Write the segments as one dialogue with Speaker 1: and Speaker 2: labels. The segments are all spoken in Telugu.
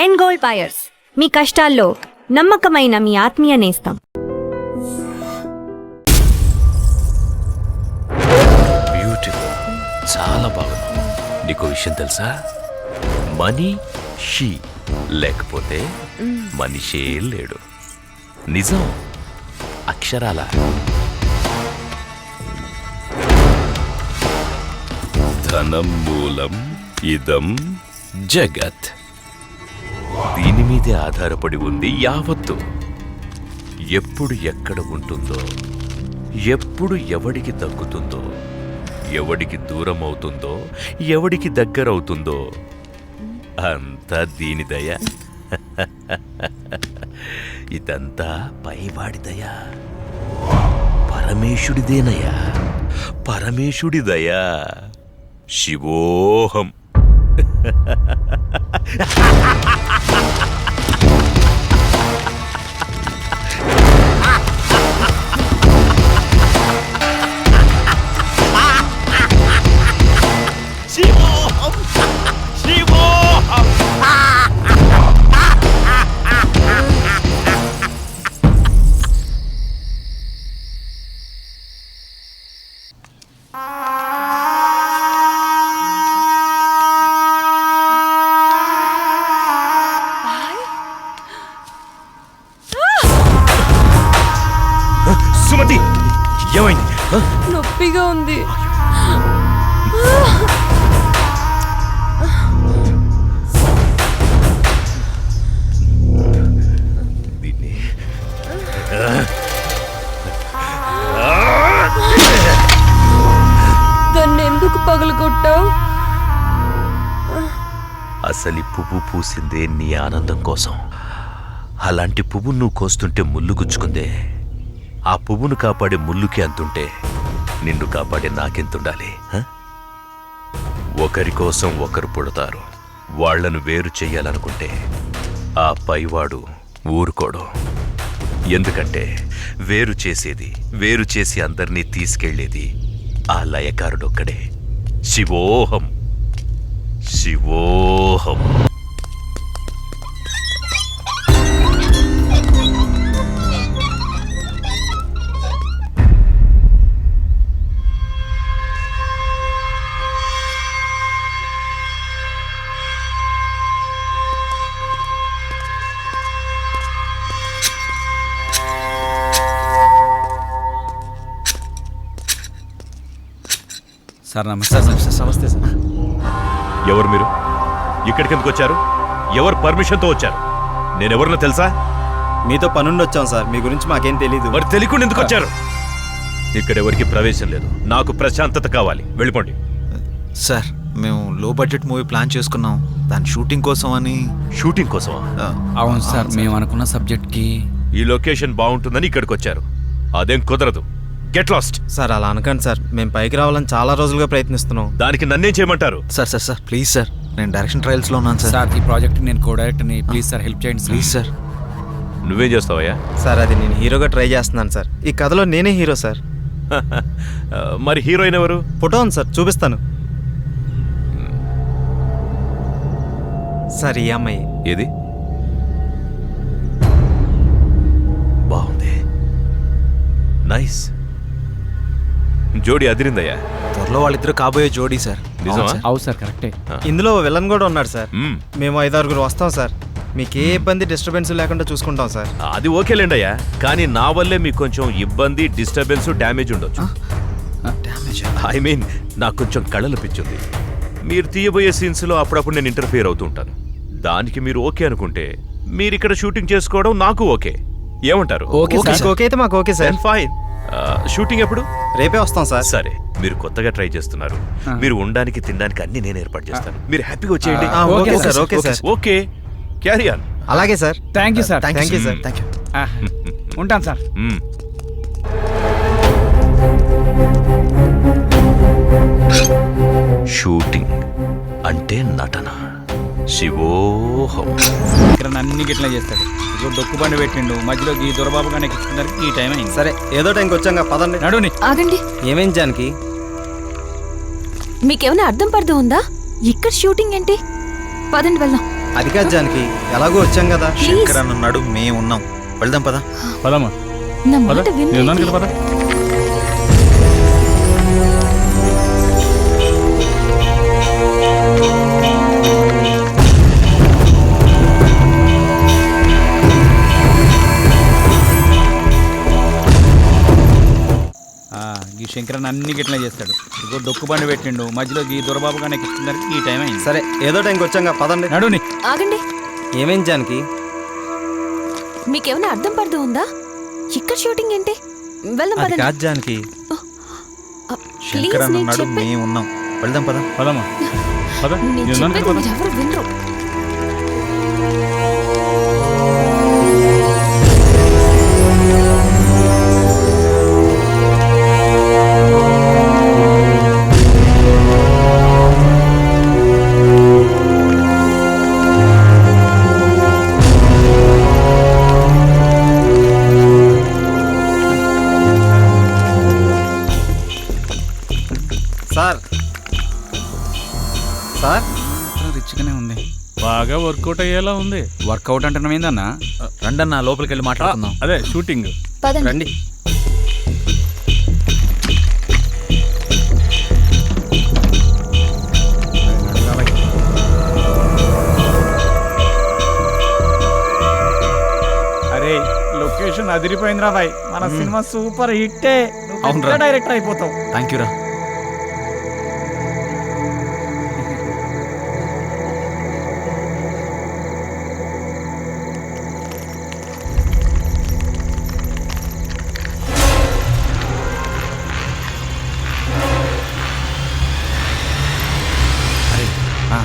Speaker 1: ఎండ్ గోల్డ్ బయర్స్, మీ కష్టాల్లో నమ్మకమైన మీ ఆత్మీయ నేస్తం.
Speaker 2: బ్యూటిఫుల్, చాలా బాగుంది. నీకు విషయం తెలుసా? మనీషి లేకపోతే మనిషే లేడు. నిజం, అక్షరాల. ధనం మూలం ఇదం జగత్. దీని మీదే ఆధారపడి ఉంది యావత్తు. ఎప్పుడు ఎక్కడ ఉంటుందో, ఎప్పుడు ఎవడికి దక్కుతుందో, ఎవడికి దూరం అవుతుందో, ఎవడికి దగ్గరవుతుందో అంతా దీని దయ. ఇదంతా పైవాడి దయ, పరమేశుడిదేనయ్యా, పరమేశుడి దయ. శివోహం. శివోహం, శివోహం. సుమతి, ఏమైంది?
Speaker 3: నొప్పిగా ఉంది.
Speaker 2: దీన్ని
Speaker 3: దాన్ని ఎందుకు పగలగొట్టావు?
Speaker 2: అసలు ఈ పువ్వు పూసిందే నీ ఆనందం కోసం. అలాంటి పువ్వు నువ్వు కోస్తుంటే ముళ్ళు గుచ్చుకుందే. ఆ పువ్వును కాపాడే ముళ్ళుకి అంతుంటే నిన్ను కాపాడే నాకెంతుండాలి? ఒకరి కోసం ఒకరు పుడతారు. వాళ్లను వేరు చెయ్యాలనుకుంటే ఆ పైవాడు ఊరుకోడు. ఎందుకంటే వేరు చేసేది, వేరు చేసి అందరినీ తీసుకెళ్లేది ఆ లయకారుడొక్కడే. శివోహం, శివోహం.
Speaker 4: సార్ నమస్తే.
Speaker 5: నమస్తే సార్.
Speaker 2: ఎవరు మీరు? ఇక్కడికి ఎందుకు వచ్చారు? ఎవరు పర్మిషన్తో వచ్చారు? నేనెవరినో తెలుసా?
Speaker 5: మీతో పనుండి వచ్చాం సార్. మీ గురించి మాకేం తెలీదు.
Speaker 2: మరి తెలియకుండా ఎందుకు వచ్చారు? ఇక్కడెవరికి ప్రవేశం లేదు. నాకు ప్రశాంతత కావాలి. వెళ్ళిపోండి.
Speaker 4: సార్ మేము లో బడ్జెట్ మూవీ ప్లాన్ చేసుకున్నాం. దాని షూటింగ్ కోసం అని.
Speaker 2: షూటింగ్ కోసమా?
Speaker 6: అవును సార్, మేము అనుకున్న సబ్జెక్ట్కి
Speaker 2: ఈ లొకేషన్ బాగుంటుందని ఇక్కడికి వచ్చారు. అదేం కుదరదు. Get lost.
Speaker 5: సార్ అలా అనకండి సార్. మేము పైకి రావాలని చాలా రోజులుగా ప్రయత్నిస్తున్నాం.
Speaker 2: దానికి నన్నేం చేయమంటారు?
Speaker 4: Sir sir sir please sir, నేను డైరెక్షన్ ట్రయల్స్లో ఉన్నాను సార్.
Speaker 6: సార్ ఈ ప్రాజెక్ట్ నేను కో డైరెక్టర్ని. ప్లీజ్ సార్ హెల్ప్ చేయండి
Speaker 4: ప్లీజ్ సార్.
Speaker 2: నువ్వేం చేస్తావయ్యా?
Speaker 5: సార్ అది నేను హీరోగా ట్రై చేస్తున్నాను సార్. ఈ కథలో నేనే హీరో సార్.
Speaker 2: మరి హీరోయిన్ ఎవరు?
Speaker 5: ఫోటో ఉంది సార్, చూపిస్తాను. సార్ ఈ అమ్మాయి.
Speaker 2: ఏది? బాగుంది, నైస్. జోడి అదిరిందయ్యా.
Speaker 4: త్వరలో వాళ్ళిద్దరు కాబోయే జోడీ సార్.
Speaker 2: నిజమా?
Speaker 6: అవును సార్, కరెక్టే.
Speaker 5: ఇందులో విలన్ కూడా ఉన్నాడు సార్.
Speaker 2: మ్మ్.
Speaker 5: మేము 5-6 వస్తాం సార్. మీకు ఏ ఇబ్బంది డిస్టర్బెన్స్ లేకుండా చూసుకుంటాం సార్.
Speaker 2: అది ఓకేలేండి అయ్యా, కానీ నా వల్లే మీకు కొంచెం ఇబ్బంది, డిస్టర్బెన్స్, డ్యామేజ్ ఉండొచ్చు. ఐ మీన్ నాకు కొంచెం కళలు పిచ్చుంది. మీరు తీయబోయే సీన్స్లో అప్పుడప్పుడు నేను ఇంటర్ఫియర్ అవుతూ ఉంటాను. దానికి మీరు ఓకే అనుకుంటే మీరు ఇక్కడ షూటింగ్ చేసుకోవడం నాకు ఓకే. ఏమంటారు?
Speaker 6: Okay sir.
Speaker 5: ఓకే అయితే మాకు ఓకే సార్.
Speaker 2: ఫైన్. షూటింగ్ ఎప్పుడు?
Speaker 5: రేపే వస్తాం సార్.
Speaker 2: సరే, మీరు కొత్తగా ట్రై చేస్తున్నారు. మీరు ఉండడానికి, తినడానికి అన్ని నేను ఏర్పాటు చేస్తాను. మీరు హ్యాపీగా వచ్చేయండి.
Speaker 5: Okay sir. Okay sir.
Speaker 2: Okay, carry on.
Speaker 5: అలాగే sir.
Speaker 6: Thank you sir.
Speaker 5: Thank you sir.
Speaker 4: Thank you.
Speaker 6: ఉంటాను సార్.
Speaker 2: షూటింగ్ అంటే నటన. శివోహం.
Speaker 6: ఇక్కడ అన్ని గిట్లా చేస్తాడు. ఇప్పుడు డొక్కు బండి పెట్టిండు, మధ్యలోకి దొరబాబు గానే ఎక్కించుకున్నారు. ఈ టైం అయింది.
Speaker 5: సరే ఏదో టైంకి వచ్చాం కదా, పదండి.
Speaker 6: నడుని.
Speaker 3: ఆగండి.
Speaker 5: ఏమేం జానకి?
Speaker 3: మీకేమైనా అర్థం పర్థం ఉందా? ఇక్కడ షూటింగ్ ఏంటి? పదండి వెళ్దాం.
Speaker 5: అది కాదు జానకి, ఎలాగో వచ్చాం కదా.
Speaker 4: శంకర్ అన్న ఉన్నాడు, మేము ఉన్నాం. వెళ్దాం పదా.
Speaker 7: పదమ్మా
Speaker 3: నా
Speaker 7: పద
Speaker 3: మాట
Speaker 7: నేను ఉన్నాను
Speaker 3: విను
Speaker 7: కదా పద.
Speaker 6: ఈ శంకరన్ అన్ని గిట్లా చేస్తాడు. ఇగో డొక్కు బండి పెట్టిండు, మధ్యలో ఈ దొరబాబు కానీ ఎక్కించడానికి ఈ టైం అయింది.
Speaker 5: సరే ఏదో టైంకి వచ్చాం కదా, పదండి.
Speaker 6: నడుని.
Speaker 3: ఆగండి.
Speaker 5: ఏమైంది జానకి?
Speaker 3: మీకేమైనా అర్థం పడుతూ ఉందా? ఇక్కడ షూటింగ్ ఏంటి? వెళ్దాం
Speaker 5: అది
Speaker 3: పదండి.
Speaker 5: కాదు జానకి.
Speaker 3: ప్లీజ్
Speaker 4: శంకర్ అన్న
Speaker 3: నేను
Speaker 4: ఉన్నాడు,
Speaker 3: చెప్పే-
Speaker 4: మేము ఉన్నాం. వెళ్దాం పదా.
Speaker 7: పదమ్మా పద
Speaker 3: నేను
Speaker 7: నేను ఉన్నాను
Speaker 3: చెప్పేది
Speaker 7: కదా పద.
Speaker 3: మీరు ఎవరు వినరు.
Speaker 5: సార్ సార్
Speaker 6: రిచ్గానే ఉంది.
Speaker 7: బాగా వర్కౌట్ అయ్యేలా ఉంది.
Speaker 6: వర్కౌట్ అంటున్నాం ఏందన్నా?
Speaker 4: రండన్న లోపలికి వెళ్ళి మాట్లాడుకుందాం.
Speaker 7: అదే షూటింగ్.
Speaker 3: పదండి.
Speaker 5: రండి.
Speaker 6: అరే లొకేషన్ అదిరిపోయిందిరా బాయ్, మన సినిమా సూపర్ హిట్టే.
Speaker 4: అవునురా.
Speaker 6: డైరెక్టర్ అయిపోతావు.
Speaker 4: థ్యాంక్ యూ రా.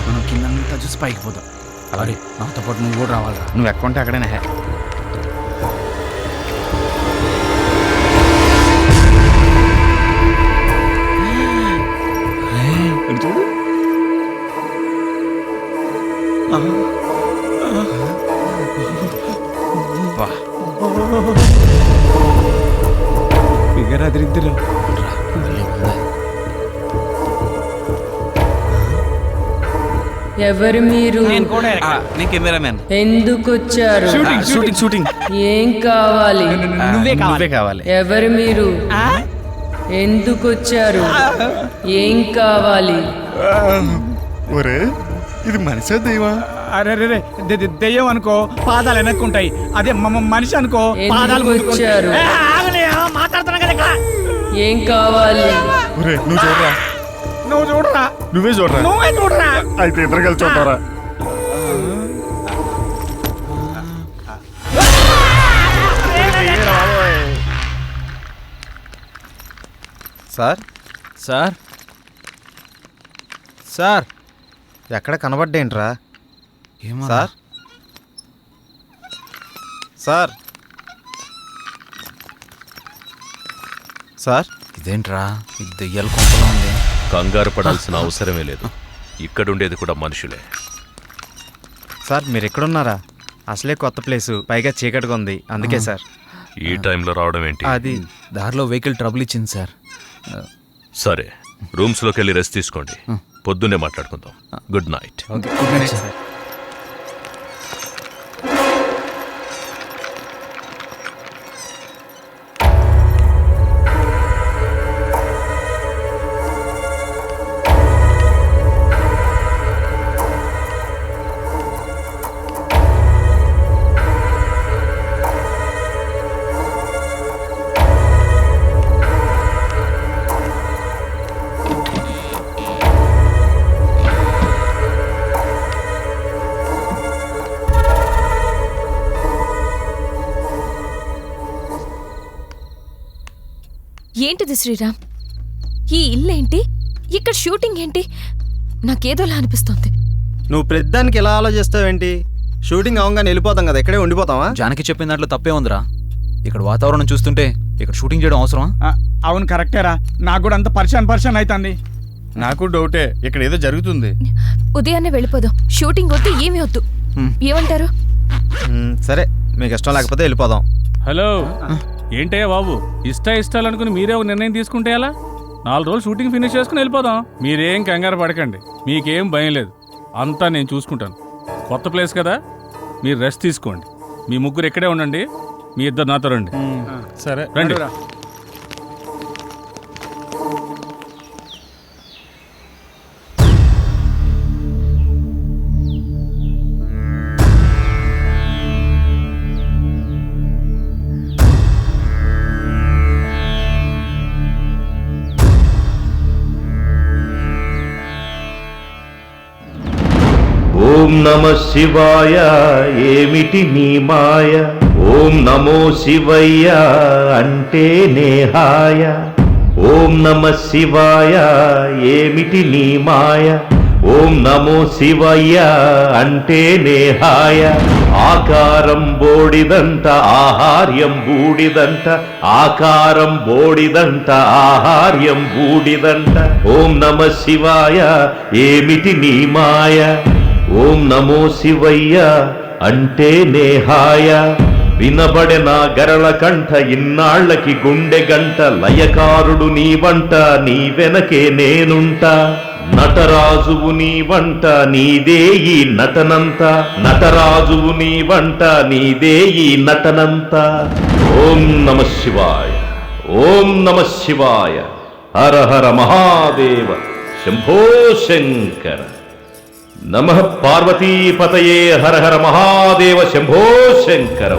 Speaker 6: మనం కిందంతా చూసి పైకి పోతాం. అలాగే నాతో పాటు నువ్వు కూడా రావాలిరా. నువ్వు ఎక్కడ ఉంటే అక్కడైనా హే.
Speaker 7: చూడు
Speaker 6: ఫిగర్ అదిరిద్దురు.
Speaker 8: ఎవరు మీరు?
Speaker 6: నేను
Speaker 4: కెమెరామెన్.
Speaker 8: ఎందుకు వచ్చారు?
Speaker 6: షూటింగ్.
Speaker 8: ఏం కావాలి?
Speaker 6: నువ్వే కావాలి.
Speaker 8: ఎవరు మీరు? ఎందుకు వచ్చారు? ఏం కావాలి?
Speaker 9: ఒరే ఇది మనిషే దైవా?
Speaker 6: అరే రే దెయ్యం అనుకో పాదాలు వెనక్కుంటాయి, అదే మనిషి అనుకో పాదాలు
Speaker 8: ఎందుకు వచ్చారు?
Speaker 6: మాట్లాడుతున్నా కదా ఇక్కడ.
Speaker 8: ఏం కావాలి?
Speaker 9: ఒరే నువ్వు చూడరా.
Speaker 6: నువ్వు చూడరా.
Speaker 9: నువ్వే చూడరా.
Speaker 6: నువ్వే చూడరా.
Speaker 9: అయితే ఇద్దరు కలిసి చూడరా.
Speaker 5: సార్
Speaker 4: సార్
Speaker 5: సార్ ఎక్కడ కనబడ్డేంట్రా?
Speaker 4: ఏమో
Speaker 5: సార్ సార్ సార్
Speaker 4: ఇదేంట్రా, ఇది దెయ్యాల కొంపలా ఉంది.
Speaker 2: కంగారు పడాల్సిన అవసరమే లేదు. ఇక్కడుండేది కూడా మనుషులే.
Speaker 5: సార్ మీరు ఎక్కడున్నారా? అసలే కొత్త ప్లేసు, పైగా చీకటిగా ఉంది, అందుకే సార్.
Speaker 2: ఈ టైంలో రావడం ఏంటి?
Speaker 5: అది
Speaker 4: దారిలో వెహికల్ ట్రబుల్ ఇచ్చింది సార్.
Speaker 2: సరే, రూమ్స్లోకి వెళ్ళి రెస్ట్ తీసుకోండి. పొద్దున్నే మాట్లాడుకుందాం. Good night.
Speaker 5: Okay sir.
Speaker 3: ఏంటిది శ్రీరామ్? ఈ ఇల్లేంటి? ఇక్కడ షూటింగ్ ఏంటి? నాకేదోలా అనిపిస్తోంది.
Speaker 5: నువ్వు ప్రతిదానికి ఎలా ఆలోచిస్తావేంటి? షూటింగ్ అవగానే వెళ్ళిపోతాం కదా, ఇక్కడే ఉండిపోతావా?
Speaker 4: జానకి చెప్పిన దాంట్లో తప్పే ఉందిరా. ఇక్కడ వాతావరణం చూస్తుంటే ఇక్కడ షూటింగ్ చేయడం అవసరమా?
Speaker 6: అవును కరెక్టేరా, నాకు కూడా అంత పరిశాన్ అవుతుంది.
Speaker 9: నాకు డౌటే, ఇక్కడ ఏదో జరుగుతుంది.
Speaker 3: ఉదయాన్నే వెళ్ళిపోదాం. షూటింగ్ వద్దు, ఏమీ వద్దు. ఏమంటారు?
Speaker 5: సరే, మీకు ఇష్టం లేకపోతే వెళ్ళిపోదాం.
Speaker 7: హలో ఏంటయ్యా బాబు, ఇష్టాలు అనుకుని మీరే ఒక నిర్ణయం తీసుకుంటే ఎలా? 4 రోజులు షూటింగ్ ఫినిష్ చేసుకుని వెళ్ళిపోదాం. మీరేం కంగారు పడకండి, మీకేం భయం లేదు, అంతా నేను చూసుకుంటాను. కొత్త ప్లేస్ కదా, మీరు రెస్ట్ తీసుకోండి. మీ ముగ్గురు ఇక్కడే ఉండండి, మీ ఇద్దరు నాతో రండి.
Speaker 9: సరే
Speaker 7: రండి.
Speaker 2: ఓం నమ శివాయ ఏమిటి నీ మాయ, ఓం నమో శివయ్య అంటే నేహాయ. ఓం నమ శివాయ ఏమిటి నీ మాయ, ఓం నమో శివయ్య అంటే నేహాయ. ఆకారం బోడిదంట ఆహార్యం బూడిదంట, ఆకారం బోడిదంట ఆహార్యం బూడిదంట. ఓం నమ శివాయ ఏమిటి నీ మాయ, ఓం నమో శివయ్య అంటే నేహాయ. వినబడెనా గరళ కంఠ ఇన్నాళ్ళకి గుండె గంట, లయకారుడు నీ వంట నీ వెనకే నేనుంటా. నటరాజువు నీ వంట నీదే ఈ నటనంత, నటరాజువు నీ వంట నీదే ఈ నటనంత. ఓం నమ శివాయ, ఓం నమ శివాయ, హర హర మహాదేవ శంభో శంకర. నమః పార్వతీపతయే హర హర మహాదేవ శంభో శంకర.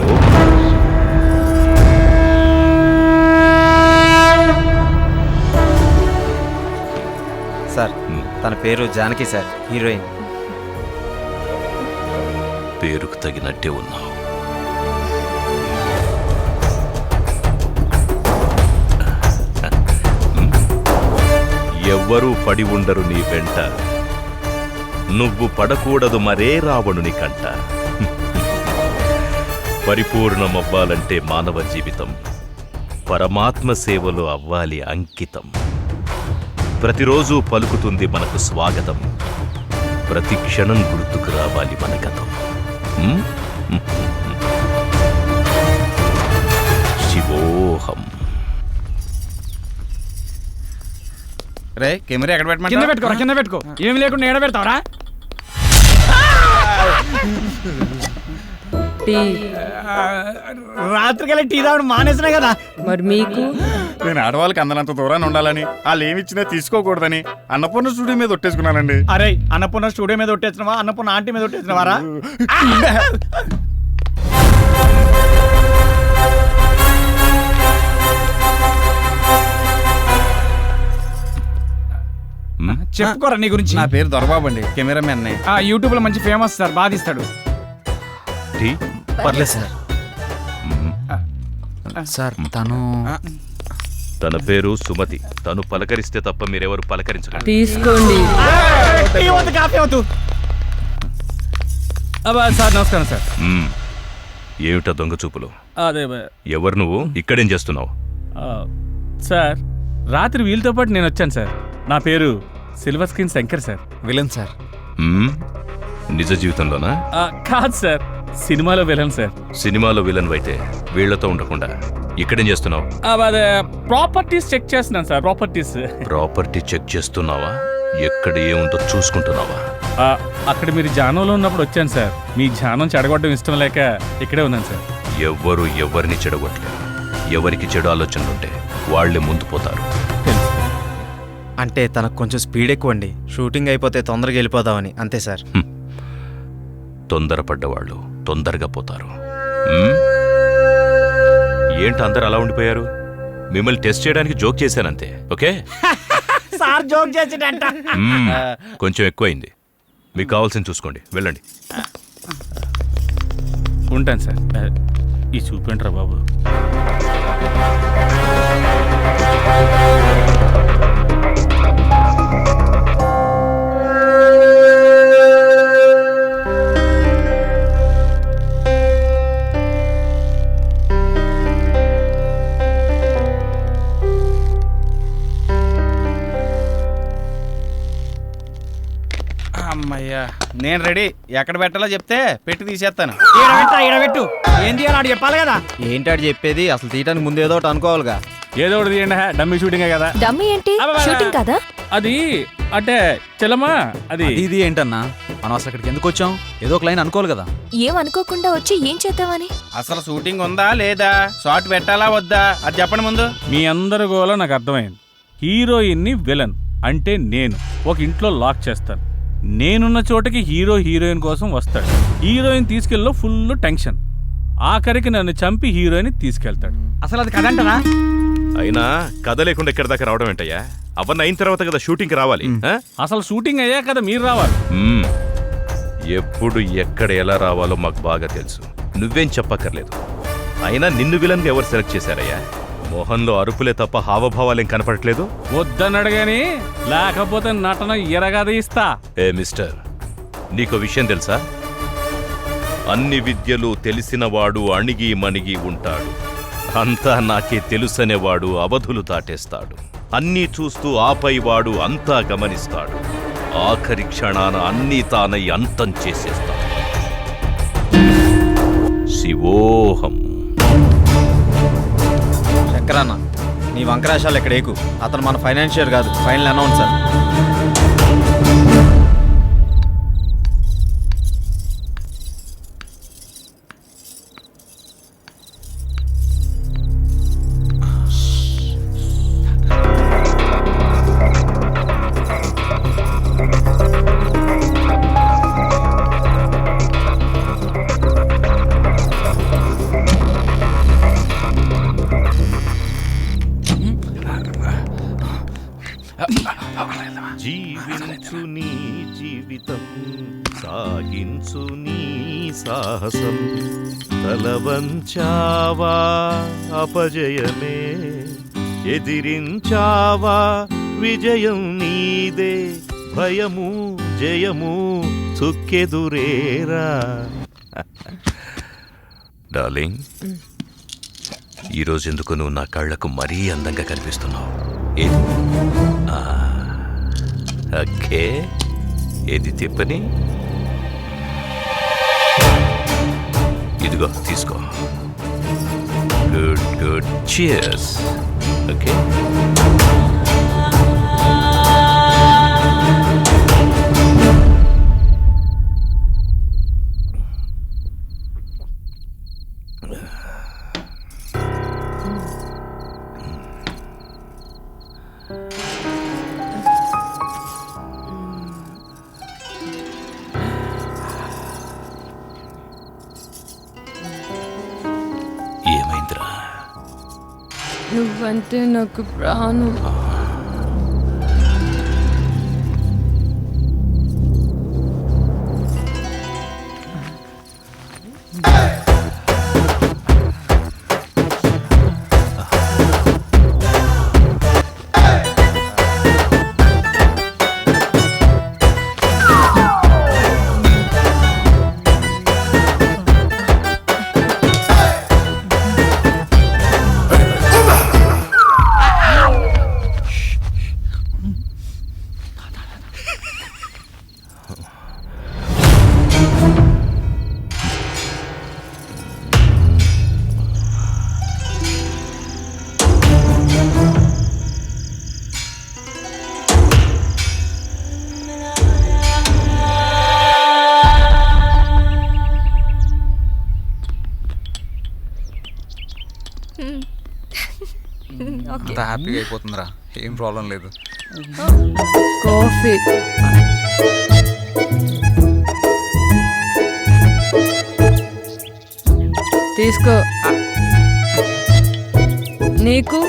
Speaker 5: సార్ తన పేరు జానకి సార్, హీరోయిన్.
Speaker 2: పేరుకు తగినట్టే ఉన్నావు. ఎవ్వరూ పడి ఉండరు నీ వెంట, నువ్వు పడకూడదు మరే రావణుని కంట. పరిపూర్ణమవ్వాలంటే మానవ జీవితం పరమాత్మ సేవలో అవ్వాలి అంకితం. ప్రతిరోజు పలుకుతుంది మనకు స్వాగతం, ప్రతి క్షణం గుర్తుకు రావాలి మన గతం. శివోహం.
Speaker 6: రే కెమెరా ఎక్కడ
Speaker 10: కింద
Speaker 6: పెట్టమంటావు?
Speaker 10: పెట్టుకోరా, కింద పెట్టుకో. ఏమి లేకుండా ఏడ పెడతావరా?
Speaker 8: టీ.
Speaker 10: రాత్రికెళ్ళి టీ తాగడం మానేసినా కదా.
Speaker 8: మరి మీకు?
Speaker 9: నేను ఆడవాళ్ళకి అందనంత దూరాన్ని ఉండాలని, వాళ్ళు ఏమి ఇచ్చినా తీసుకోకూడదని అన్నపూర్ణ స్టూడియో మీద ఒట్టేసుకున్నానండి.
Speaker 10: అరే అన్నపూర్ణ స్టూడియో మీద ఒట్టేసినవా, అన్నపూర్ణ ఆంటీ మీద ఒట్టేసినవారా? చెప్పుకోరా నీ గురించి.
Speaker 6: నా పేరు దొరబాబు అండి, కెమెరామెన్.
Speaker 10: యూట్యూబ్ లో మంచి ఫేమస్ సార్, బాగా తీస్తాడు.
Speaker 5: పర్లేదు సార్. సార్
Speaker 2: తన పేరు సుమతి. తను పలకరిస్తే తప్ప మీరెవరు పలకరించకండి.
Speaker 8: తీసుకోండి.
Speaker 10: టీ వద్దు, కాఫీ వద్దు.
Speaker 7: సార్ నమస్కారం సార్.
Speaker 2: ఏమిటా దొంగ చూపులు?
Speaker 7: అదే
Speaker 2: ఎవరు నువ్వు? ఇక్కడేం చేస్తున్నావు?
Speaker 7: సార్, రాత్రి వీళ్ళతో పాటు నేను వచ్చాను సార్. నా పేరు silver screen Shankar sir.
Speaker 5: Villain sir.
Speaker 2: నిజ జీవితంలోనా?
Speaker 7: కాదు సార్, సినిమాలో విలన్ సార్.
Speaker 2: సినిమాలో విలన్ అయితే వీళ్లతో ఉండకుండా ఇక్కడేం చేస్తున్నావు?
Speaker 7: అదే ప్రాపర్టీస్ చెక్ చేస్తున్నాను సార్.
Speaker 2: ప్రాపర్టీ చెక్ చేస్తున్నావా? ఎక్కడ ఏముందో చూసుకుంటున్నావా?
Speaker 7: అక్కడ మీరు జానంలో ఉన్నప్పుడు వచ్చాను సార్. మీ జానం చెడగొట్టడం ఇష్టం లేక ఇక్కడే ఉన్నాను సార్.
Speaker 2: ఎవ్వరు ఎవరిని చెడగొట్టలేరు. ఎవరికి చెడు ఆలోచనలుంటే వాళ్లే ముందు పోతారు.
Speaker 5: అంటే తనకు కొంచెం స్పీడ్ ఎక్కువ అండి. షూటింగ్ అయిపోతే తొందరగా వెళ్ళిపోదామని, అంతే సార్.
Speaker 2: తొందరపడ్డవాళ్ళు తొందరగా పోతారు. ఏంటి అందరు అలా ఉండిపోయారు? మిమ్మల్ని టెస్ట్ చేయడానికి జోక్ చేశానంతే. ఓకే
Speaker 10: సార్ జోక్ చేసేటంట.
Speaker 2: కొంచెం ఎక్కువైంది. మీకు కావాల్సింది చూసుకోండి, వెళ్ళండి.
Speaker 7: ఉంటాను సార్. ఈ చూపంటారా బాబు.
Speaker 6: అమ్మయ్యా, నేను రెడీ. ఎక్కడ పెట్టాలో చెప్తే పెట్టి తీసేస్తాను.
Speaker 10: ఈడబెట్టు. ఏం తీయాలి చెప్పాలి కదా.
Speaker 5: ఏంటాడు చెప్పేది? అసలు తీయటానికి ముందు ఏదో ఒకటి అనుకోవాలిగా.
Speaker 7: ఏదో ఒకటి తీయండి. డమ్మీ షూటింగే కదా.
Speaker 3: డమ్మీ ఏంటి? షూటింగ్ కదా.
Speaker 7: అది అంటే చెల్లమ్మా అది
Speaker 4: ఇది ఏంటన్నా, మనం అసలు అక్కడికి ఎందుకు వచ్చాం? ఏదో ఒక లైన్ అనుకోవాలి కదా.
Speaker 3: ఏమనుకోకుండా వచ్చి ఏం చేద్దామని?
Speaker 6: అసలు షూటింగ్ ఉందా లేదా, షార్ట్ పెట్టాలా వద్దా, అది చెప్పండి ముందు.
Speaker 7: మీ అందరి గోల నాకు అర్థమైంది. హీరోయిన్ని విలన్ అంటే నేను ఒక ఇంట్లో లాక్ చేస్తాను. నేనున్న చోటకి హీరో హీరోయిన్ కోసం వస్తాడు. హీరోయిన్ తీసుకెళ్ళలో ఫుల్ టెన్షన్. ఆఖరికి నన్ను చంపి హీరోయిన్ తీసుకెళ్తాడు.
Speaker 10: అసలు అది కదంటనా?
Speaker 2: అయినా కథ లేకుండా ఎక్కడి దాకా రావడం ఏంటయ్యా? అవన్నీ అయిన తర్వాత కదా షూటింగ్కి రావాలి. ఆ?
Speaker 7: అసలు షూటింగ్ అయ్యా కదా మీరు రావాలి.
Speaker 2: మ్మ్. ఎప్పుడు ఎక్కడ ఎలా రావాలో మాకు బాగా తెలుసు. నువ్వేం చెప్పక్కర్లేదు. అయినా నిన్ను విలన్గా ఎవరు సెలెక్ట్ చేశారయ్యా? మొహంలో అరుపులే తప్ప హావభావాలేం కనపడట్లేదు.
Speaker 7: వద్దన్నాడు గాని లేకపోతే నటన ఎరగదీస్తా.
Speaker 2: ఏ మిస్టర్, నీకో విషయం తెలుసా? అన్ని విద్యలు తెలిసినవాడు అణిగి మణిగి ఉంటాడు. అంతా నాకే తెలుసనేవాడు అవధులు దాటేస్తాడు. అన్నీ చూస్తూ ఆపై వాడు అంతా గమనిస్తాడు. ఆఖరి క్షణాన అన్నీ తానై అంతం చేసేస్తాడు. శివోహం.
Speaker 5: శంకరన్న, నీ వంకరాశాలు ఇక్కడ ఏకు. అతను మన ఫైనాన్షియర్ కాదు, ఫైనల్ అనౌన్సర్.
Speaker 2: జీవించు నీ జీవితం, సాగించు నీ సాహసం. తలవంచావా అపజయమే, ఎదిరించావా విజయం నీదే. భయము జయము చుక్కెదురేరా. డార్లింగ్, ఈరోజు ఎందుకు నువ్వు నా కళ్ళకు మరీ అందంగా కనిపిస్తున్నావు? ఏది? ఓకే, ఏది తిప్పని? ఇదిగో తీసుకో. Good good, cheers. ఓకే. ఏమైందిరా?
Speaker 8: నువ్వంటే నాకు ప్రాణం.
Speaker 4: అంతా హ్యాపీగా అయిపోతుందిరా, ఏం ప్రాబ్లం లేదు.
Speaker 8: కాఫీ. తీసుకో. నీకు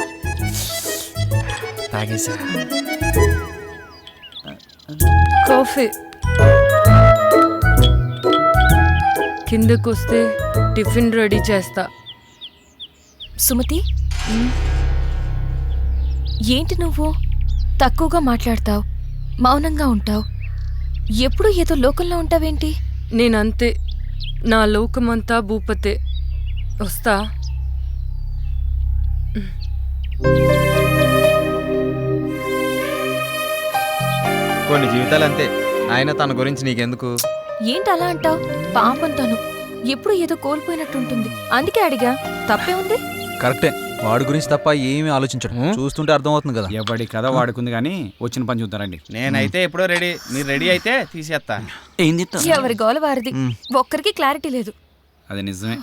Speaker 4: తాగేసా.
Speaker 8: కాఫీ. కిందకొస్తే టిఫిన్ రెడీ చేస్తా.
Speaker 3: సుమతి, ఏంటి నువ్వు తక్కువగా మాట్లాడతావు, మౌనంగా ఉంటావు, ఎప్పుడు ఏదో లోకంలో ఉంటావేంటి?
Speaker 8: నేనంతే, నా లోకమంతా భూపతే. వస్తా.
Speaker 5: కొన్ని జీవితాలు అంతే. ఆయన తన గురించి నీకెందుకు?
Speaker 3: ఏంటి అలా అంటావు? పాపం తను ఎప్పుడు ఏదో కోల్పోయినట్టుంటుంది, అందుకే అడిగా. తప్పే ఉంది?
Speaker 4: కరెక్టే, వాడి గురించి తప్ప ఏమీ ఆలోచించడు. చూస్తుంటే అర్థమవుతుంది కదా.
Speaker 6: ఎవడి కథ వాడుకుంది కానీ వచ్చిన పని చూద్దారండి.
Speaker 10: నేనైతే ఎప్పుడో రెడీ. మీరు రెడీ అయితే తీసేస్తా.
Speaker 3: ఎవరి గోల వారిది, ఒక్కరికి క్లారిటీ లేదు.
Speaker 6: అది నిజమే.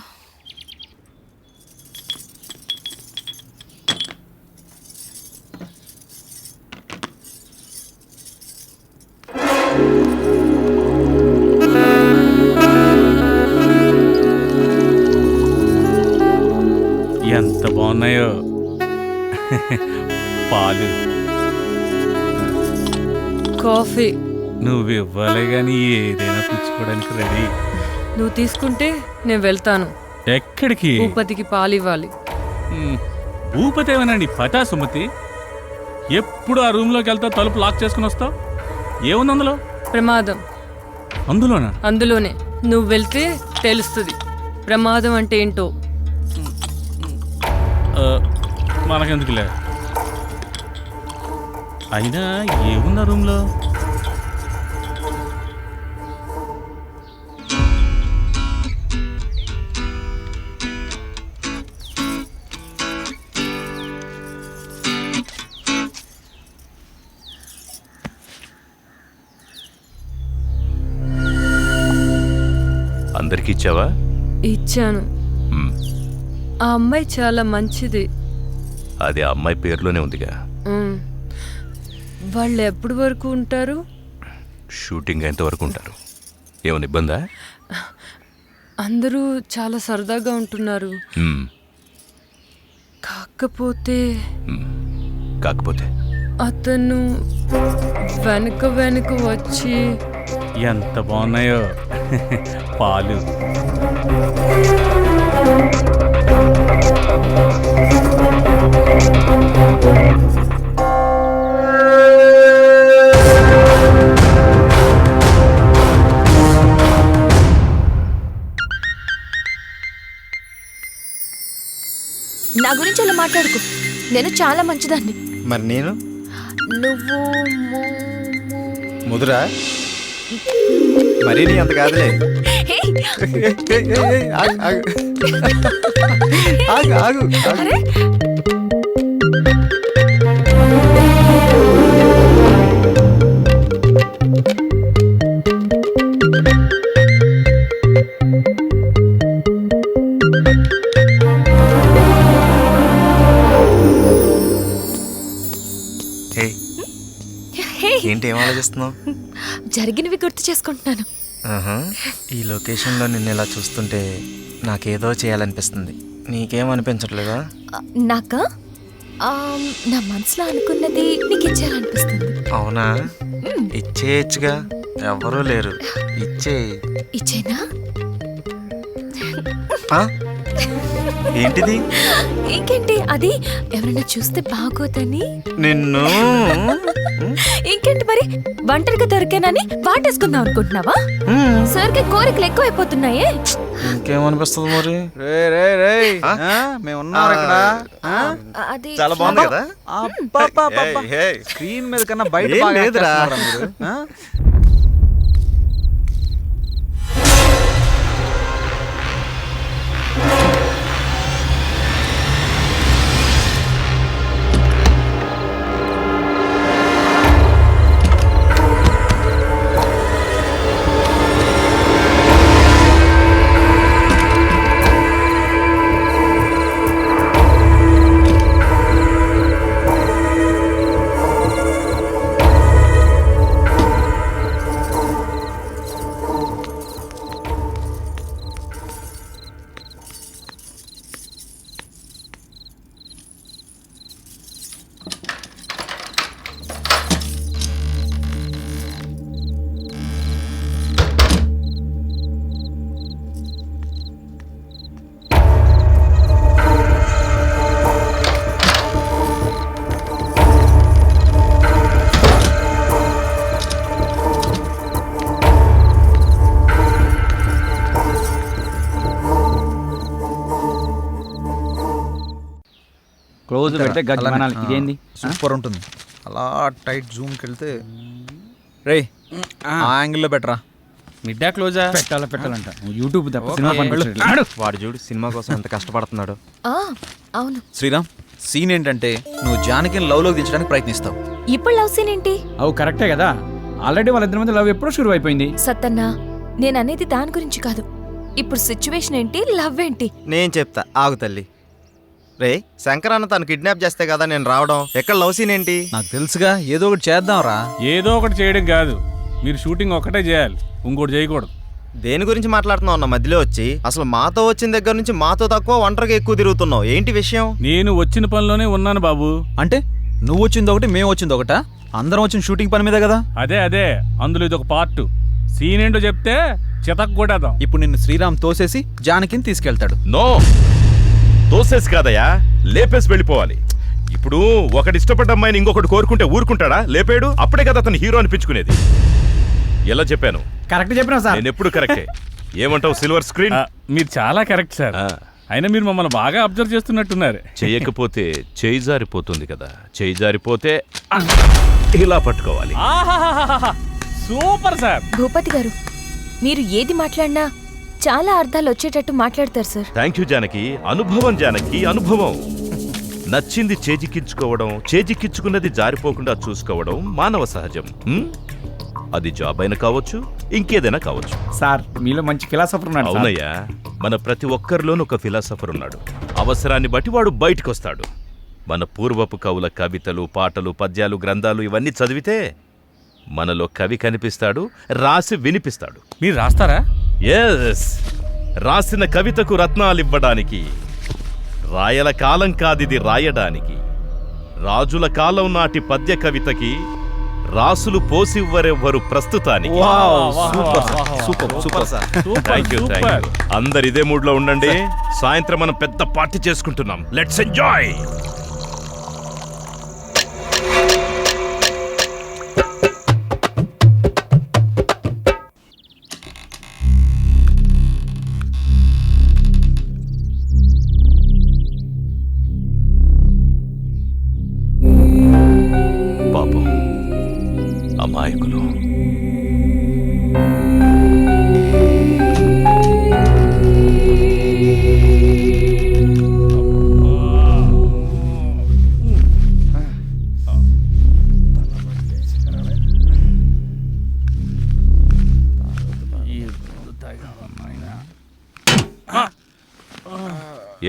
Speaker 7: ఎంత బాగున్నాయో పాలు.
Speaker 8: కాఫీ
Speaker 7: నువ్వు ఇవ్వాలి కానీ ఏదైనా పుచ్చుకోవడానికి రెడీ.
Speaker 8: నువ్వు తీసుకుంటే నేను వెళ్తాను.
Speaker 7: ఎక్కడికి?
Speaker 8: భూపతికి పాలు ఇవ్వాలి.
Speaker 7: భూపతి ఏమనండి పటా సుమతి, ఎప్పుడు ఆ రూమ్లోకి వెళ్తావు, తలుపు లాక్ చేసుకుని వస్తావు. ఏముంది అందులో?
Speaker 8: ప్రమాదం.
Speaker 7: అందులోనా?
Speaker 8: అందులోనే. నువ్వు వెళ్తే తెలుస్తుంది ప్రమాదం అంటే ఏంటో.
Speaker 7: మనకెందుకులే. అయినా ఏముందా రూమ్లో?
Speaker 2: అందరికి ఇచ్చావా?
Speaker 8: ఇచ్చాను. ఆ అమ్మాయి చాలా మంచిది.
Speaker 2: అది ఆ అమ్మాయి పేరులోనే ఉందిగా.
Speaker 8: వాళ్ళు ఎప్పటి వరకు ఉంటారు?
Speaker 2: షూటింగ్ ఎంతవరకు ఉంటారు? ఏమైనా ఇబ్బందా?
Speaker 8: అందరూ చాలా సరదాగా ఉంటున్నారు. కాకపోతే అతను వెనక వచ్చి.
Speaker 7: ఎంత బాగున్నాయో పాలు.
Speaker 3: నా గురించి అలా మాట్లాడుకో. నేను చాలా మంచిదాన్ని.
Speaker 5: మరి నేను
Speaker 3: నువ్వు
Speaker 5: ముదురా? మరీ నీ అంత కాదులే. ఆగు. ఏంటి ఏం ఆలోచిస్తున్నావు?
Speaker 3: జరిగినవి గుర్తు చేసుకుంటున్నాను.
Speaker 5: ఈ లొకేషన్లో నిన్ను ఇలా చూస్తుంటే నాకేదో చేయాలనిపిస్తుంది. నీకేమనిపించట్లేదా?
Speaker 3: నాకా నా మనసులో అనుకున్నది నీకు ఇచ్చేయాలనిపిస్తుంది.
Speaker 5: అవునా? ఇచ్చేయచ్చుగా, ఎవరూ లేరు.
Speaker 3: ఇచ్చేనా?
Speaker 5: ఏంటిది?
Speaker 3: ఇంకేంటి, అది ఎవరైనా చూస్తే బాగోదని.
Speaker 5: నిన్ను
Speaker 3: ఇంకేంటి మరి, ఒంటరిగా దొరికానని వాటేసుకుందాం అనుకుంటున్నావా? సరికి కోరికలు ఎక్కువైపోతున్నాయే.
Speaker 5: ఇంకేమనిపిస్తుంది మరి?
Speaker 4: మేము ఉన్నారు ఇక్కడ.
Speaker 3: అది
Speaker 5: చాలా బాగుంది కదా?
Speaker 4: స్క్రీన్ మీద కన్నా బయట
Speaker 5: ఏం
Speaker 4: బాగా
Speaker 5: లేదురా.
Speaker 4: చేస్తున్నారా మీరు?
Speaker 6: క్లోజ్ పెడితే గజ్జమానాలు. ఇదేంది?
Speaker 4: సూపర్ ఉంటుంది. అలా టైట్ జూమ్కి వెళ్తే రే ఆ యాంగిల్లో బెటరా.
Speaker 6: మిడ్డా క్లోజా పెట్టాలంట యూట్యూబ్ తప్ప సినిమా పనిపించట్లేదు.
Speaker 5: వాడు చూడు సినిమా కోసం ఎంత కష్టపడుతున్నాడు.
Speaker 3: ఆ, అవును.
Speaker 4: శ్రీరామ్, సీన్ ఏంటంటే నువ్వు జానకిని లవ్లోకి దించడానికి ప్రయత్నిస్తావు.
Speaker 3: ఇప్పుడు లవ్ సీన్ ఏంటి?
Speaker 6: అవు కరెక్టే కదా, ఆల్రెడీ వాళ్ళిద్దరి మధ్య లవ్ ఎప్పుడో షురు అయిపోయింది.
Speaker 3: సత్తన్నా, నేను అనేది దాని గురించి కాదు. ఇప్పుడు సిచ్యువేషన్ ఏంటి, లవ్ ఏంటి?
Speaker 5: నేను చెప్తా ఆగు తల్లి. రే శంకర్ అన్న తను కిడ్నాప్ చేస్తే కదా నేను రావడం. ఎక్కడ లవ్ సీన్ ఏంటి?
Speaker 4: నాకు తెలుసుగా, ఏదో ఒకటి చేద్దాంరా.
Speaker 7: ఏదో ఒకటి చేయడం కాదు, మీరు షూటింగ్ ఒక్కటే చేయాలి, ఇంకోటి చేయకూడదు.
Speaker 5: దేని గురించి మాట్లాడుతున్నావు అన్న మధ్యలో వచ్చి? అసలు మాతో వచ్చిన దగ్గర నుంచి మాతో తక్కువ ఒంటరిగా ఎక్కువ తిరుగుతున్నావు. ఏంటి విషయం?
Speaker 7: నేను వచ్చిన పనిలోనే ఉన్నాను బాబు.
Speaker 4: అంటే నువ్వు వచ్చింది ఒకటి, మేము వచ్చింది ఒకటా? అందరం వచ్చిన షూటింగ్ పని మీద కదా.
Speaker 7: అదే అందులో ఇది ఒక పార్ట్. సీన్ ఏంటో చెప్తే చితక్ కొట్టేద్దాం.
Speaker 4: ఇప్పుడు నిన్ను శ్రీరామ్ తోసేసి జానకిని తీసుకెళ్తాడు.
Speaker 2: నో, తోసేసి కాదయ్యా, లేపేసి వెళ్ళిపోవాలి. ఇప్పుడు ఒకటి ఇష్టపడ్డ అమ్మాయిని ఇంకొకటి కోరుకుంటే ఊరుకుంటాడా? లేపాడు, అప్పుడే కదా అతను హీరో అనిపించుకునేది. ఎలా చెప్పాను?
Speaker 10: కరెక్ట్ చెప్పినా సార్.
Speaker 2: నేను ఎప్పుడు కరెక్టే. ఏమంటావు సిల్వర్ స్క్రీన్?
Speaker 7: మీరు చాలా కరెక్ట్ సార్. అయినా మీరు మమ్మల్ని బాగా అబ్జర్వ్ చేస్తున్నట్టున్నారు.
Speaker 2: చేయకపోతే చేయి జారిపోతుంది కదా. చేయి జారిపోతే ఇలా పట్టుకోవాలి.
Speaker 7: Super sir.
Speaker 3: భూపతి గారు, మీరు ఏది మాట్లాడినా చాలా అర్థాలు వచ్చేటట్టు మాట్లాడతారు సార్.
Speaker 2: Thank you Janaki. అనుభవం జానకి, అనుభవం. నచ్చింది చేజిక్కించుకోవడం, చేజిక్కించుకున్నది జారిపోకుండా చూసుకోవడం మానవ సహజం. అది జాబ్ అయినా కావచ్చు, ఇంకేదైనా కావచ్చు.
Speaker 10: సార్ మీలో మంచి ఫిలాసఫర్ ఉన్నాడు.
Speaker 2: అవునయ్యా, మన ప్రతి ఒక్కరిలోనూ ఒక ఫిలాసఫర్ ఉన్నాడు. అవసరాన్ని బట్టి వాడు బయటకు వస్తాడు. మన పూర్వపు కవుల కవితలు, పాటలు, పద్యాలు, గ్రంథాలు ఇవన్నీ చదివితే మనలో కవి కనిపిస్తాడు, రాసి వినిపిస్తాడు.
Speaker 7: మీరు రాస్తారా?
Speaker 2: ఎస్, రాసిన కవితకు రత్నాలివ్వడానికి. రాయల కాలం కాదిది రాయడానికి. రాజుల కాలం నాటి పద్య కవితకి రాసులు పోసివ్వరెవ్వరు ప్రస్తుతానికి. Thank you. అందరు ఇదే మూడ్ లో ఉండండి. సాయంత్రం మనం పెద్ద పార్టీ చేసుకుంటున్నాం. Let's enjoy. పాపం అమాయకులు.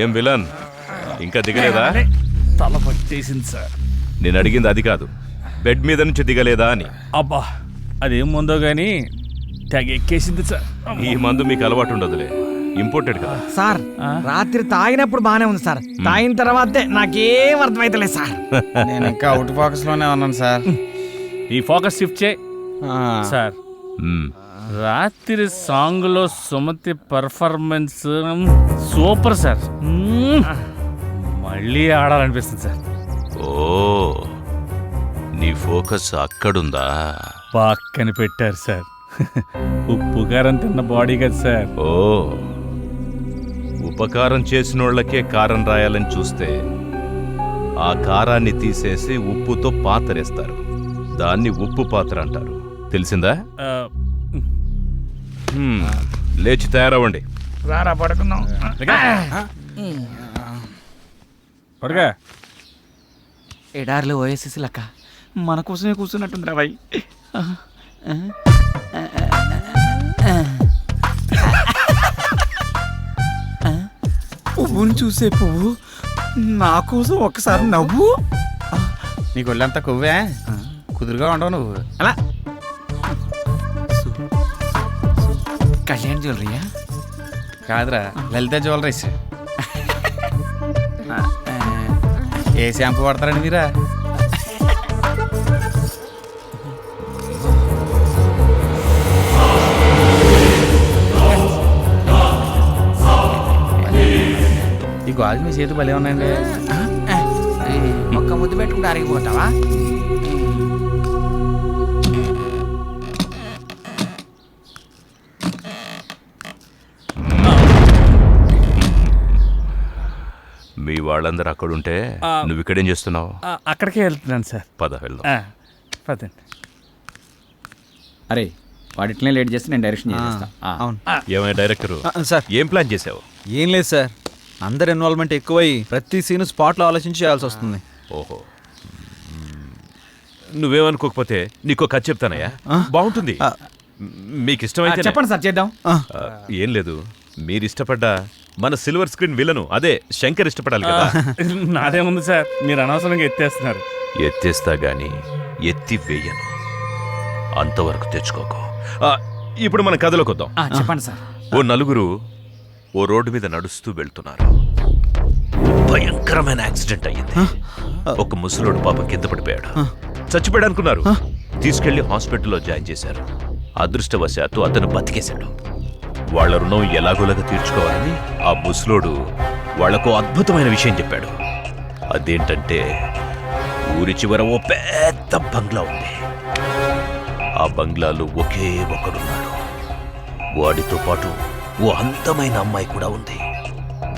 Speaker 2: ఏం విలన్, ఇంకా దిగలేదా?
Speaker 7: తల పట్టేసింది సార్.
Speaker 2: నేను అడిగింది అది కాదు, బెడ్ మీద నుంచి దిగలేదా అని.
Speaker 7: అబ్బా, అదేం ముందో గానీ తెగ ఎక్కేసింది సార్.
Speaker 2: ఈ మందు మీకు అలవాటు ఉండదులే, ఇంపోర్టెడ్ కదా.
Speaker 10: సార్ రాత్రి తాగినప్పుడు బానే ఉంది సార్, తాగిన తర్వాతే నాకేం అర్థమైతలేదు సార్.
Speaker 6: నేను ఇంకా అవుట్ ఫోకస్ లోనే ఉన్నాను సార్.
Speaker 7: ఈ ఫోకస్ షిఫ్ట్ చేయి సార్. రాత్రి సాంగ్ లో సుమతి పర్ఫార్మెన్స్ సూపర్ సార్. మళ్ళీ ఆడాలనిపిస్తుంది సార్.
Speaker 2: ఓ, నీ ఫోకస్ అక్కడుందా?
Speaker 7: పక్కన పెట్టారు సార్. ఉప్పు కారం తిన్న బాడీ కదా సార్.
Speaker 2: ఓ, ఉపకారం చేసినోళ్లకే కారం రాయాలని చూస్తే ఆ కారాన్ని తీసేసి ఉప్పుతో పాతరేస్తారు. దాన్ని ఉప్పు పాత్ర అంటారు. తెలిసిందా? లేచి తయారవ్వండి.
Speaker 10: రారా పడుకుందాం.
Speaker 7: పడగా
Speaker 10: ఎడార్లో ఓఎస్ఎస్ లెక్క మన కోసమే కూర్చున్నట్టుంది రా భయ్. పువ్వుని చూసే పువ్వు నా కోసం ఒక్కసారి నవ్వు.
Speaker 6: నీకు ఒళ్ళంతా కొవ్వే, కుదురుగా ఉండవు నువ్వు.
Speaker 10: అలా కళ్యాణ్ జ్యువెలరీయా?
Speaker 6: కాదురా, లలిత జ్యువెలరీస్. ఏ షాంపూ వాడతారండి మీరా? ఈ గాజు మీ చేతి భలే ఉన్నాయండి.
Speaker 10: ఒక్క ముద్దు పెట్టుకుంటే అరిగిపోతావా?
Speaker 2: మీ వాళ్ళందరూ అక్కడుంటే నువ్వు ఇక్కడేం చేస్తున్నావు?
Speaker 7: అక్కడికే వెళ్తున్నాను సార్.
Speaker 2: పద వెళ్దాం.
Speaker 7: పదండి.
Speaker 6: అరే వాడు ఇట్లనే లేట్ చేస్తే నేను డైరెక్షన్ చేసేస్తా.
Speaker 4: అవును
Speaker 2: ఏమైనా డైరెక్టరు
Speaker 4: సార్
Speaker 2: ఏం ప్లాన్ చేసావు?
Speaker 4: ఏం లేదు సార్, అందరు ఇన్వాల్వ్మెంట్ ఎక్కువై ప్రతి సీన్ స్పాట్లో ఆలోచించి చేయాల్సి వస్తుంది.
Speaker 2: ఓహో, నువ్వేమనుకోకపోతే నీకు కథ చెప్తానయ్యా, బాగుంటుంది. మీకు ఇష్టమైతే
Speaker 10: చెప్పండి సార్, చేద్దాం.
Speaker 2: ఏం లేదు, మీరు ఇష్టపడ్డ మన సిల్వర్ స్క్రీన్ విలను అదే శంకర్ ఇష్టపడాలి కదా.
Speaker 7: నాదేముంది సార్, మీరు అనవసరంగా ఎత్తేస్తున్నారు.
Speaker 2: ఎత్తేస్తా గాని ఎత్తి వేయను, అంతవరకు తెచ్చుకోకు. ఇప్పుడు మన కథలోకి వద్దాం.
Speaker 10: చెప్పండి సార్.
Speaker 2: ఓ నలుగురు ఓ రోడ్డు మీద నడుస్తూ వెళ్తున్నారు. భయంకరమైన యాక్సిడెంట్ అయ్యింది. ఒక ముసలోడు పాపం కింద పడిపోయాడు. చచ్చిపోయాడు అనుకున్నారు. తీసుకెళ్లి హాస్పిటల్లో జాయిన్ చేశారు. అదృష్టవశాత్తు అతను బతికేశాడు. వాళ్ల రుణం ఎలాగోలాగా తీర్చుకోవాలని ఆ ముసలోడు వాళ్లకు అద్భుతమైన విషయం చెప్పాడు. అదేంటంటే ఊరి చివర ఓ పెద్ద బంగ్లా ఉంది. ఆ బంగ్లాలో ఒకే ఒకడున్నాడు. వాడితో పాటు ఓ అందమైన అమ్మాయి కూడా ఉంది.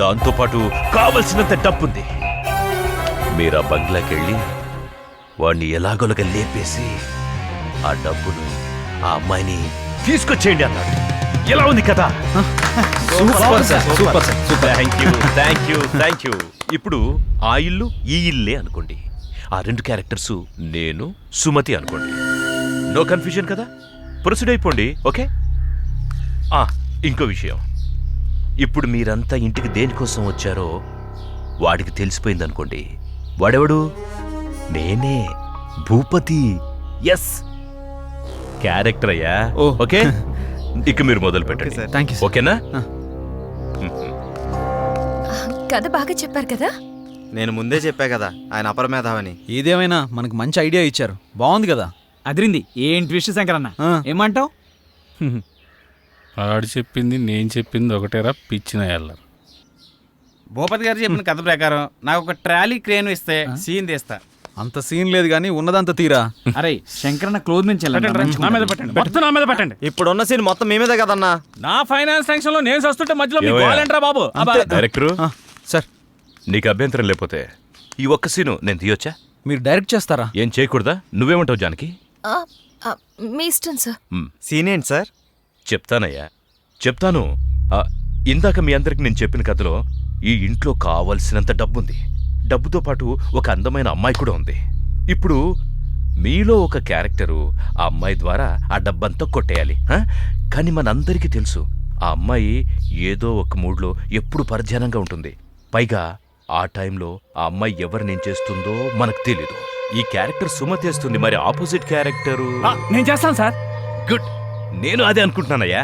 Speaker 2: దాంతోపాటు కావలసినంత డబ్బుంది. మీరు ఆ బంగ్లాకెళ్ళి వాడిని ఎలాగోలాగా లేపేసి ఆ డబ్బును ఆ అమ్మాయిని తీసుకొచ్చేయండి అన్నాడు. ఎలా ఉంది కదా?
Speaker 4: Super sir, super sir.
Speaker 2: Thank you. ఇప్పుడు ఆ ఇల్లు ఈ ఇల్లే అనుకోండి. ఆ రెండు క్యారెక్టర్స్ నేను, సుమతి అనుకోండి. నో కన్ఫ్యూజన్ కదా? ప్రొసీడ్ అయిపోండి. ఓకే. ఇంకో విషయం, ఇప్పుడు మీరంతా ఇంటికి దేనికోసం వచ్చారో వాడికి తెలిసిపోయింది అనుకోండి. వాడెవడు? నేనే, భూపతి. ఎస్, క్యారెక్టర్ అయ్యా. ఓకే, ఇక మీరు మొదలు పెట్టండి.
Speaker 4: Thank you.
Speaker 2: ఓకేనా?
Speaker 3: కథ బాగా చెప్పారు కదా.
Speaker 5: నేను ముందే చెప్పా కదా ఆయన అపరమేధావని.
Speaker 4: ఏదేమైనా మనకు మంచి ఐడియా ఇచ్చారు, బాగుంది కదా.
Speaker 10: అదిరింది. ఏం ట్విస్ట్ శంకర్ అన్న, ఏమంటావు?
Speaker 7: ఆడు చెప్పింది నేను చెప్పింది ఒకటేరా పిచ్చిన ఎల్లరు.
Speaker 6: భూపతి గారు చెప్పిన కథ ప్రకారం నాకు ఒక ట్రాలీ క్రేన్ ఇస్తే సీన్ తీస్తా.
Speaker 4: అంత సీన్ లేదు కానీ ఉన్నదంత తీరా.
Speaker 6: అరే శంకరన్న క్లోజ్ నుంచి
Speaker 7: నా మీద పెట్టండి, మొత్తం నా మీద పెట్టండి.
Speaker 5: ఇప్పుడున్న సీన్ మొత్తం మీ మీదే కదన్నా.
Speaker 7: నా ఫైనాన్స్ టెన్షన్ లో నేను వస్తుంటే మధ్యలో మీకు
Speaker 2: ఏమయ్యా?
Speaker 7: కావాలంటారా బాబు?
Speaker 2: డైరెక్టరు,
Speaker 4: సార్
Speaker 2: నీకు అభ్యంతరం లేకపోతే ఈ ఒక్క సీను నేను తీయొచ్చా?
Speaker 4: మీరు డైరెక్ట్ చేస్తారా?
Speaker 2: ఏం చేయకూడదా? నువ్వేమంటావు జానకి?
Speaker 3: మీ ఇష్టం సార్.
Speaker 5: సీన్ ఏంటి సార్?
Speaker 2: చెప్తానయ్యా, చెప్తాను. ఇందాక మీ అందరికి నేను చెప్పిన కథలో ఈ ఇంట్లో కావలసినంత డబ్బుంది. డబ్బుతో పాటు ఒక అందమైన అమ్మాయి కూడా ఉంది. ఇప్పుడు మీలో ఒక క్యారెక్టరు ఆ అమ్మాయి ద్వారా ఆ డబ్బంతా కొట్టేయాలి. కానీ మనందరికీ తెలుసు ఆ అమ్మాయి ఏదో ఒక మూడ్లో ఎప్పుడు పరధ్యానంగా ఉంటుంది. పైగా ఆ టైంలో ఆ అమ్మాయి ఎవరినేం చేస్తుందో మనకు తెలీదు. ఈ క్యారెక్టర్ సుమతి చేస్తుంది, మరి ఆపోజిట్ క్యారెక్టరు
Speaker 7: నేను చేస్తాను సార్.
Speaker 2: గుడ్, నేను అదే అనుకుంటున్నానయ్యా.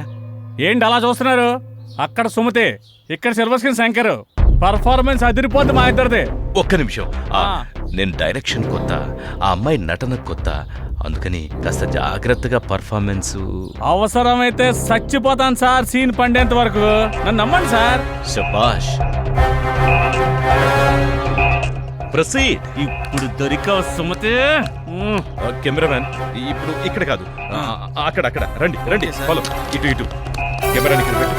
Speaker 7: ఏంటి అలా చూస్తున్నారు? అక్కడ సుమతి, ఇక్కడ సిల్వర్ స్క్రీన్ శంకర్. పర్ఫార్మెన్స్ అదిరిపోద్ది మా ఇద్దరిది.
Speaker 2: ఒక్క నిమిషం, నేను డైరెక్షన్ కొత్త, ఆ అమ్మాయి నటన కొత్త, అందుకని కాస్త జాగ్రత్తగా పర్ఫార్మెన్స్.
Speaker 7: అవసరమైతే చచ్చిపోతాను సార్ సీన్ పండేంత వరకు. నన్ను నమ్మండి సార్.
Speaker 2: శబాష్, ప్రొసీడ్.
Speaker 7: ఇప్పుడు దొరికావు సుమతి.
Speaker 2: కెమెరామ్యాన్, ఇప్పుడు ఇక్కడ కాదు, అక్కడ అక్కడ రండి రండి, ఫాలో. ఇటు కెమెరాని ఇక్కడ పెట్టు.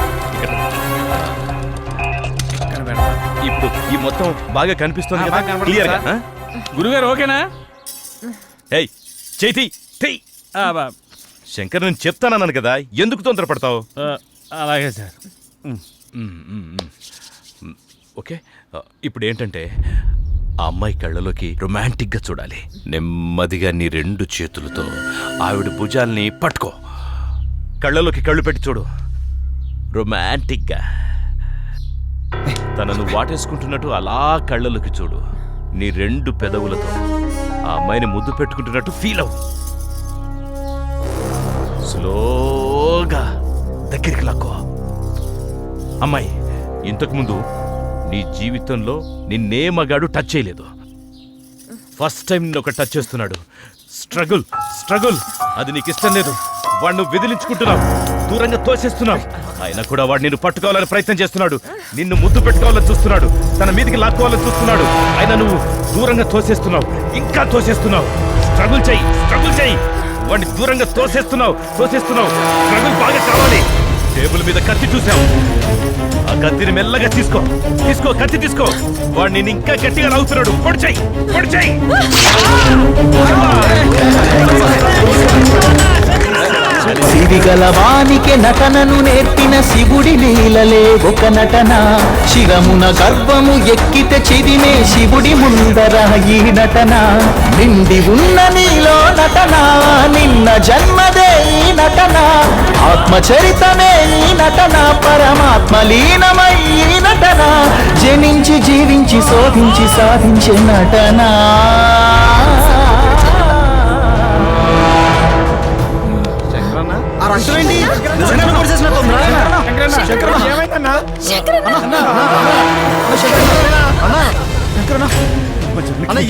Speaker 2: ఇప్పుడు ఈ మొత్తం బాగా కనిపిస్తుంది కదా, క్లియర్ గా?
Speaker 7: గురుగారు ఓకేనా?
Speaker 2: ఏయ్ చేతి శంకర్, నేను చెప్తానన్నాను కదా, ఎందుకు తొందరపడతావు?
Speaker 7: అలాగే సార్.
Speaker 2: ఓకే, ఇప్పుడు ఏంటంటే ఆ అమ్మాయి కళ్ళలోకి రొమాంటిక్గా చూడాలి. నెమ్మదిగా నీ రెండు చేతులతో ఆవిడ భుజాల్ని పట్టుకో, కళ్ళలోకి కళ్ళు పెట్టి చూడు. రొమాంటిక్గా తనను వాటేసుకుంటున్నట్టు అలా కళ్ళలోకి చూడు. నీ రెండు పెదవులతో ఆ అమ్మాయిని ముద్దు పెట్టుకుంటున్నట్టు ఫీల్ అవు. స్లోగా దగ్గరికి లాక్కో. అమ్మాయి, ఇంతకుముందు నీ జీవితంలో నిన్నే మగాడు టచ్ చేయలేదు. ఫస్ట్ టైం నిన్ను ఒక టచ్ చేస్తున్నాడు. స్ట్రగుల్, అది నీకు ఇష్టం లేదు. వాడిని విదిలించుకుంటున్నావు, దూరంగా తోసేస్తున్నావు. అయినా కూడా వాడు నిన్ను పట్టుకోవాలని ప్రయత్నం చేస్తున్నాడు. నిన్ను ముద్దు పెట్టుకోవాలని చూస్తున్నాడు, తన మీదికి లాక్కోవాలని చూస్తున్నాడు. అయినా నువ్వు దూరంగా తోసేస్తున్నావు, ఇంకా తోసేస్తున్నావు. స్ట్రగుల్ చెయ్యి. వాడిని దూరంగా తోసేస్తున్నావు. స్ట్రగుల్ బాగా కావాలి. టేబుల్ మీద కత్తి చూసావు, ఆ కత్తిని మెల్లగా తీసుకో. కత్తి తీసుకో. వాడిని ఇంకా గట్టిగా లాగుతున్నాడు. పొడి చెయ్యి.
Speaker 11: సిరిగల వానికి నటనను నేర్పిన శివుడి లీలలే ఒక నటన శిరమున గర్భము ఎక్కితే చిదిమే శివుడి ముందర ఈ నటన నిండి ఉన్న నీలో నటన నిన్న జన్మదే ఈ నటన ఆత్మచరితమే ఈ నటన పరమాత్మ లీనమై ఈ నటన జనించి జీవించి శోధించి సాధించే నటన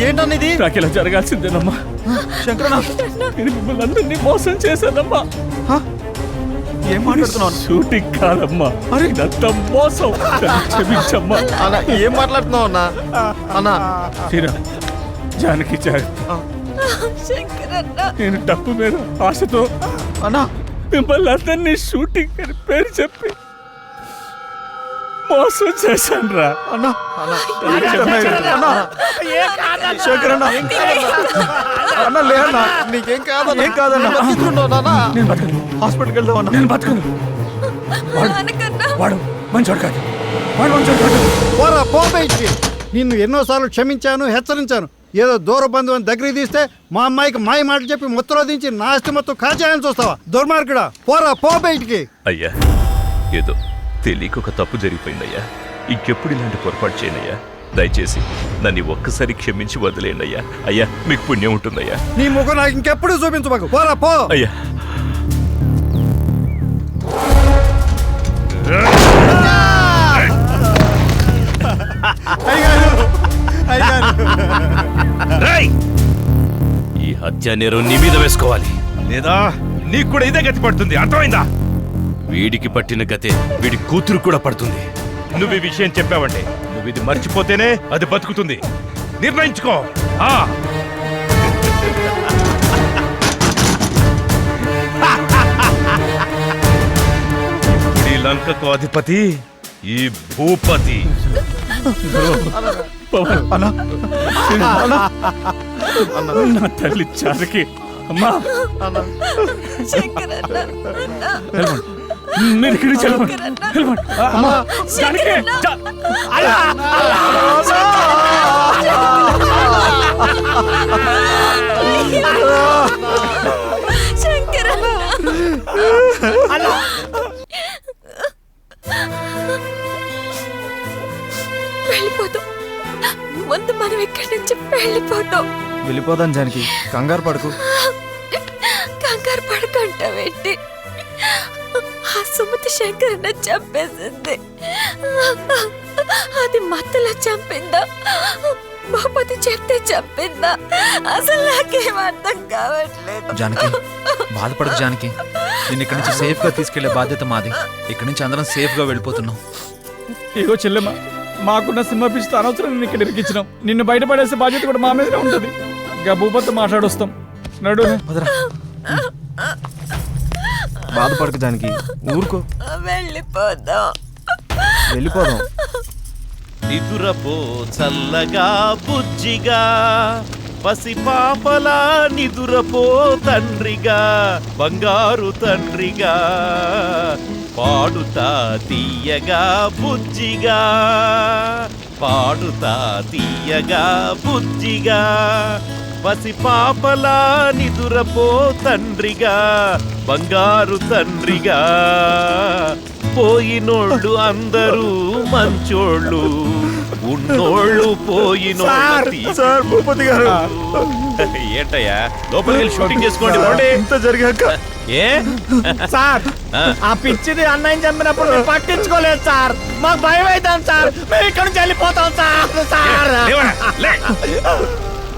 Speaker 4: ఏంటన్న ఇది?
Speaker 7: నాకు ఇలా జరగాల్సిందేనమ్మా. నేను మిమ్మల్ని అందరినీ మోసం చేశానమ్మా.
Speaker 4: ఏం మాట్లాడుతున్నావు?
Speaker 7: షూటింగ్ కాదమ్మా, ఇదంతా మోసం. క్షమించమ్మా.
Speaker 4: ఏం మాట్లాడుతున్నావు అన్నా? అన్నా
Speaker 7: తీరా జానకి జాగ్రత్త. నేను డబ్బు మీద ఆశతో
Speaker 4: అన్నా
Speaker 7: మిమ్మల్ని అందరినీ షూటింగ్ అని పేరు చెప్పి మోసం చేశాను రా.
Speaker 4: అన్నా శంకర్ అన్న అన్న లేదన్నా, నీకేం కాదన్నా. ఏం కాదన్నా, హాస్పిటల్కి వెళ్దాం అన్న.
Speaker 7: నేను బతుకును. వాడు మంచోడు కాదు, వాడు మంచోడు కాదు.
Speaker 9: పోరా పో బయటికి. నిన్ను ఎన్నోసార్లు క్షమించాను, హెచ్చరించాను. ఏదో దూర బంధువుని దగ్గరికి తీస్తే మా అమ్మాయికి మాయ మాటలు చెప్పి మొత్తం దించి నా ఆస్తి మొత్తం కాజేయాలని చూస్తావా? దుర్మార్గుడా, పోరా పో బయటికి.
Speaker 2: అయ్యా, ఏదో తెలియక ఒక తప్పు జరిగిపోయిందయ్యా. ఇంకెప్పుడు ఇలాంటి పొరపాటు చేయనయ్యా. దయచేసి నన్ను ఒక్కసారి క్షమించి వదిలేయండి అయ్యా. అయ్యా, మీకు పుణ్యం ఉంటుందయ్యా.
Speaker 9: నీ ముఖం నాకు ఇంకెప్పుడు చూపించబాకు. పోరా పో.
Speaker 2: అయ్యా, ఈ హత్య నేరం నీ మీద వేసుకోవాలి, లేదా నీకు కూడా ఇదే గతి పడుతుంది. అర్థమైందా? వీడికి పట్టిన గతే వీడి కూతురు కూడా పడుతుంది. నువ్వు ఈ విషయం చెప్పావంటే, నువ్వు ఇది మర్చిపోతేనే అది బతుకుతుంది. నిర్ణయించుకో. ఈ లంకకు అధిపతి ఈ భూపతి.
Speaker 7: నా తల్లి చారకి అమ్మా, మీరు ఇక్కడి నుంచి వెళ్ళమండి. అమ్మా, జానకి,
Speaker 3: వెళ్ళిపోతాం. ముందు మనం ఇక్కడి నుంచి వెళ్ళిపోతాం.
Speaker 5: వెళ్ళిపోదాం జానకి, కంగారు పడకు.
Speaker 3: కంగారు పడకంటావేంటి? ఆ సుమతి శంకరన్న చంపేసింది. అది మత్తులో చంపిందా, భూపతి చెప్తే చంపిందా? అసలు నాకేం అర్థం కావట్లేదు.
Speaker 4: జానకి, బాధపడకు జానకి. నేను ఇక్కడి నుంచి సేఫ్ గా తీసుకెళ్లే బాధ్యత మాది. ఇక్కడి నుంచి అందరం సేఫ్ గా వెళ్ళిపోతున్నాం.
Speaker 6: ఇగో చెల్లెమ్మ, మాకున్న సినిమా పిచ్చితో అనవసరం నిన్ను ఇక్కడ ఇరికించినాం. నిన్ను బయటపడేసే బాధ్యత కూడా మా మీదనే ఉంటుంది. ఇంకా భూపతితో మాట్లాడొస్తాం. నడు.
Speaker 5: బాధపడకు జానకి, ఊరుకో.
Speaker 3: వెళ్ళిపోదాం.
Speaker 5: వెళ్ళిపోదాం.
Speaker 2: నిదురపో చల్లగా బుజ్జిగా, పసిపాపలా నిదురపో తండ్రిగా, బంగారు తండ్రిగా, పాడుతా తీయగా బుజ్జిగా, పాడుతా తీయగా బుజ్జిగా, పసిపాపలా నిదురపో తండ్రిగా, బంగారు తండ్రిగా. పోయినోళ్ళు అందరూ మంచోళ్ళు, ఉన్నోళ్ళు పోయినోళ్ళు.
Speaker 4: సార్, భూపతి గారు.
Speaker 2: ఏంటయ్యా, లోపలికి వెళ్ళి షూటింగ్ చేసుకోండి.
Speaker 4: ఇంత జరిగాక
Speaker 2: ఏ
Speaker 10: సార్, ఆ పిచ్చిది అన్నయ్య చంపినప్పుడు మేము పట్టించుకోలేదు సార్. మాకు భయం అవుతాం సార్. మేము ఇక్కడ నుంచి వెళ్ళిపోతాం సార్. సార్,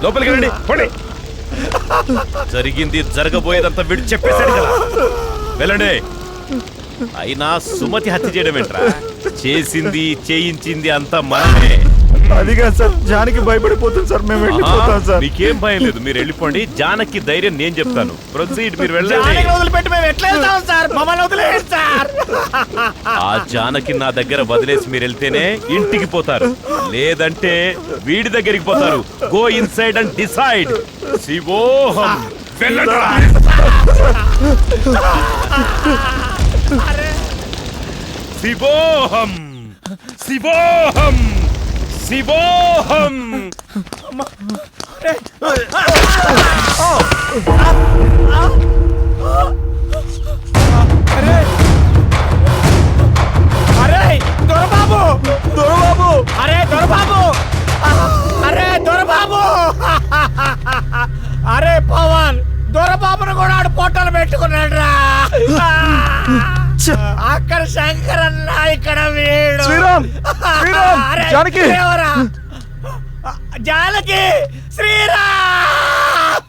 Speaker 2: లోపలికి రండి, పోండి. జరిగింది జరగబోయేదంతా వీడు చెప్పేశాడు కదా, వెళ్ళండి. అయినా సుమతి హత్య చేయడం ఏంట్రా? చేసింది చేయించింది అంతా మనమే.
Speaker 4: అదిగా సార్, జానకి భయపడిపోతుంది సార్. మేము వెళ్ళిపోతాం సార్.
Speaker 2: మీకేం భయం లేదు, మీరు వెళ్ళిపోండి. జానకి ధైర్యం నేను చెప్తాను. ప్రొసీడ్, మీరు వెళ్ళండి.
Speaker 10: వదిలిపెట్టి మేము ఎట్లా వెళ్తాం సార్? మమ్మల్ని వదిలేయండి సార్.
Speaker 2: ఆ జానకి నా దగ్గర వదిలేసి మీరు వెళ్తేనే ఇంటికి పోతారు, లేదంటే వీడి దగ్గరికి పోతారు. Go inside and decide. శివోహం శివోహం శివోహం శివోహం.
Speaker 10: అరే దొరబాబు దొరబాబు అరే దొరబాబు అరే దొరబాబు అరే పవన్ దొరబాబును కూడా ఆడు పొట్టలు పెట్టుకున్నాడు రా. అక్కడ శంకర్ అన్న ఇక్కడ వీడు
Speaker 6: శ్రీరామ్ శ్రీరామ్
Speaker 10: అరే,
Speaker 6: జానకి
Speaker 10: ఎవరా? జానకి శ్రీరామ్